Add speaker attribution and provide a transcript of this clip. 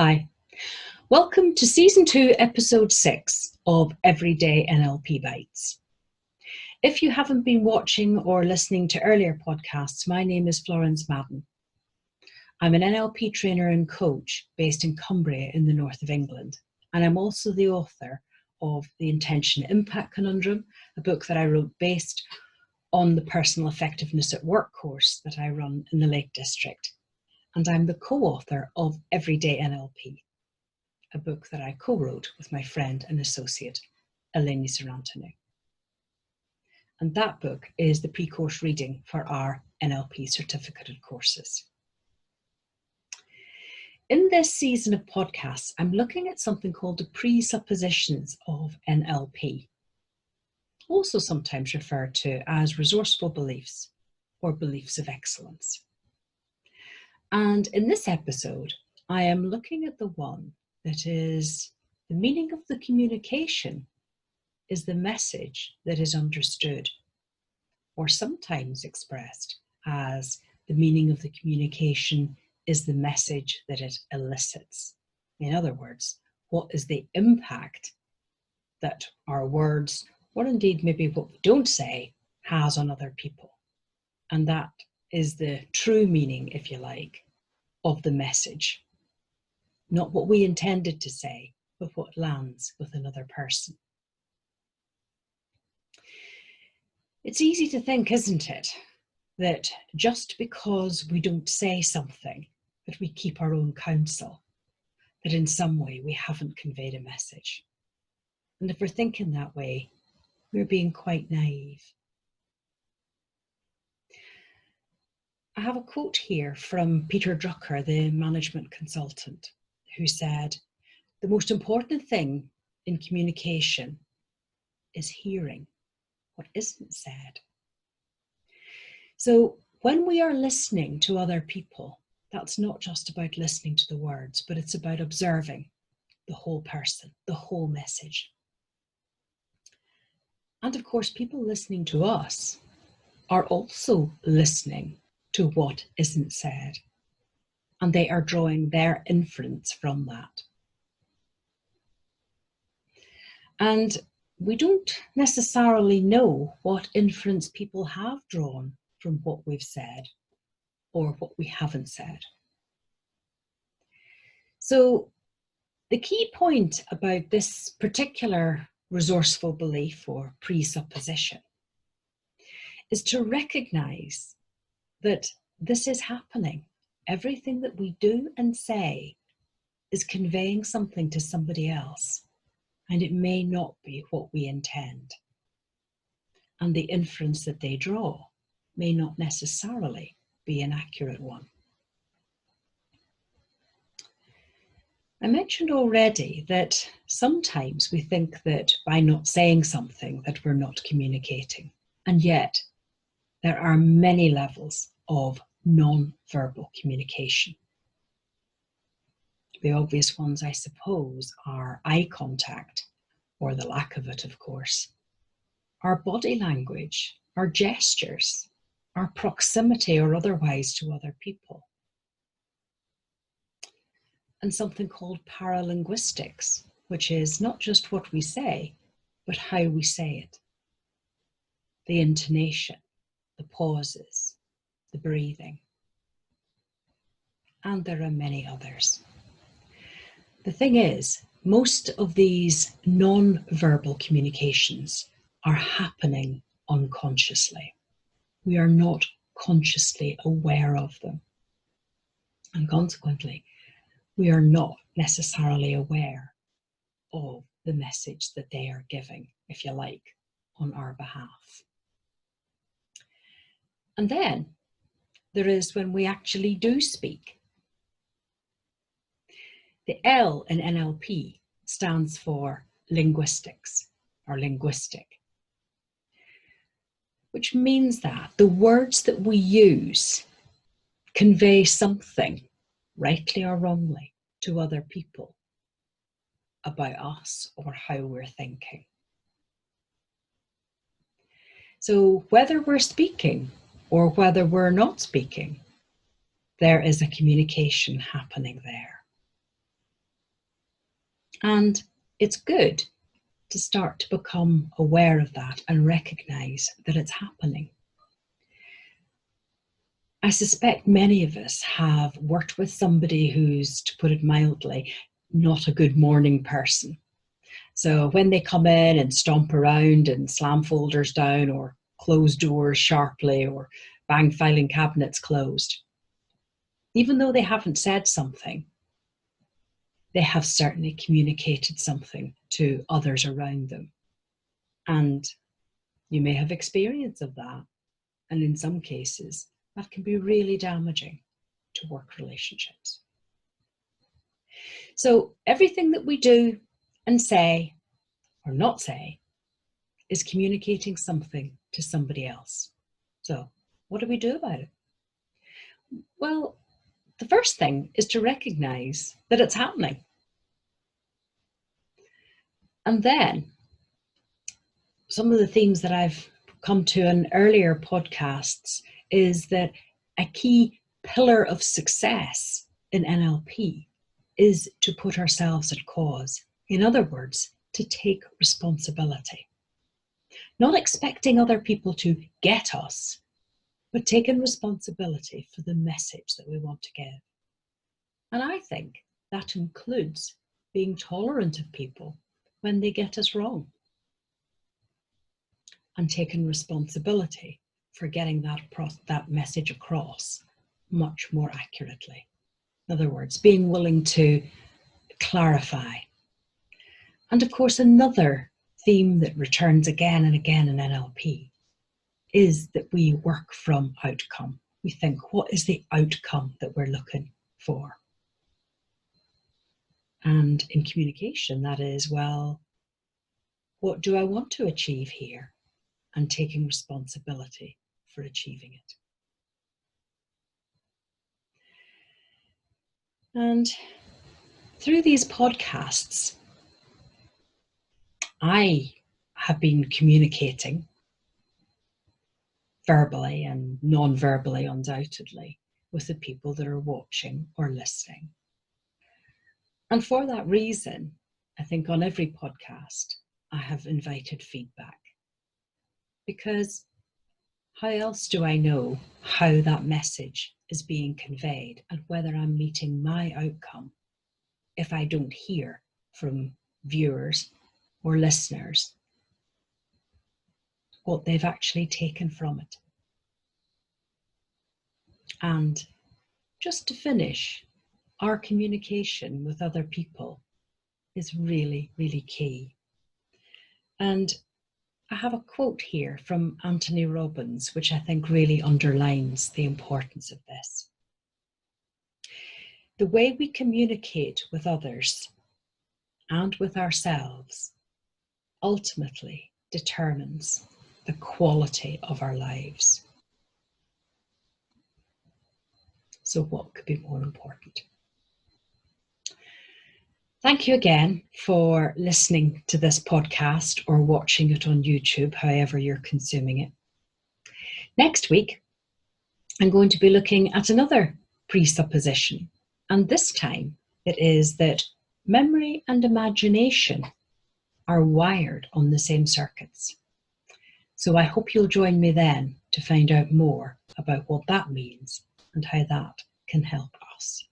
Speaker 1: Hi, welcome to Season 2, Episode 6 of Everyday NLP Bites. If you haven't been watching or listening to earlier podcasts, my name is Florence Madden. I'm an NLP trainer and coach based in Cumbria in the north of England, and I'm also the author of The Intention Impact Conundrum, a book that I wrote based on the Personal Effectiveness at Work course that I run in the Lake District. And I'm the co-author of Everyday NLP, a book that I co-wrote with my friend and associate, Eleni Sarantanu. And that book is the pre-course reading for our NLP certificated courses. In this season of podcasts, I'm looking at something called the Presuppositions of NLP, also sometimes referred to as resourceful beliefs or beliefs of excellence. And in this episode, I am looking at the one that is the meaning of the communication is the message that is understood, or sometimes expressed as the meaning of the communication is the message that it elicits. In other words, what is the impact that our words, or indeed maybe what we don't say, has on other people? And that is the true meaning, if you like, of the message. Not what we intended to say, but what lands with another person. It's easy to think, isn't it, that just because we don't say something, that we keep our own counsel, that in some way we haven't conveyed a message. And if we're thinking that way, we're being quite naive. I have a quote here from Peter Drucker, the management consultant, who said, "The most important thing in communication is hearing what isn't said." So when we are listening to other people, that's not just about listening to the words, but it's about observing the whole person, the whole message. And of course, people listening to us are also listening to what isn't said, and they are drawing their inference from that. And we don't necessarily know what inference people have drawn from what we've said or what we haven't said. So the key point about this particular resourceful belief or presupposition is to recognize that this is happening. Everything that we do and say is conveying something to somebody else, and it may not be what we intend. And the inference that they draw may not necessarily be an accurate one. I mentioned already that sometimes we think that by not saying something that we're not communicating, and yet there are many levels of non-verbal communication. The obvious ones, I suppose, are eye contact, or the lack of it, of course, our body language, our gestures, our proximity or otherwise to other people, and something called paralinguistics, which is not just what we say, but how we say it. The intonation, the pauses, the breathing. And there are many others. The thing is, most of these non-verbal communications are happening unconsciously. We are not consciously aware of them. And consequently, we are not necessarily aware of the message that they are giving, if you like, on our behalf. And then there is when we actually do speak. The L in NLP stands for linguistics or linguistic, which means that the words that we use convey something, rightly or wrongly, to other people about us or how we're thinking. So whether we're speaking or whether we're not speaking, there is a communication happening there. And it's good to start to become aware of that and recognize that it's happening. I suspect many of us have worked with somebody who's, to put it mildly, not a good morning person. So when they come in and stomp around and slam folders down or close doors sharply or bang filing cabinets closed, even though they haven't said something, they have certainly communicated something to others around them. And you may have experience of that. And in some cases, that can be really damaging to work relationships. So everything that we do and say or not say is communicating something to somebody else. So what do we do about it? Well, the first thing is to recognize that it's happening. And then some of the themes that I've come to in earlier podcasts is that a key pillar of success in NLP is to put ourselves at cause. In other words, to take responsibility. Not expecting other people to get us, but taking responsibility for the message that we want to give. And I think that includes being tolerant of people when they get us wrong, and taking responsibility for getting that message across much more accurately. In other words, being willing to clarify. And of course, another theme that returns again and again in NLP is that we work from outcome. We think, what is the outcome that we're looking for? And in communication, that is, well, what do I want to achieve here? And taking responsibility for achieving it. And through these podcasts, I have been communicating verbally and non-verbally, undoubtedly, with the people that are watching or listening. And for that reason, I think on every podcast, I have invited feedback. Because how else do I know how that message is being conveyed and whether I'm meeting my outcome if I don't hear from viewers or listeners what they've actually taken from it? And just to finish, our communication with other people is really, really key. And I have a quote here from Anthony Robbins, which I think really underlines the importance of this. The way we communicate with others and with ourselves ultimately determines the quality of our lives. So what could be more important? Thank you again for listening to this podcast or watching it on YouTube, however you're consuming it. Next week, I'm going to be looking at another presupposition, and this time it is that memory and imagination are wired on the same circuits. So I hope you'll join me then to find out more about what that means and how that can help us.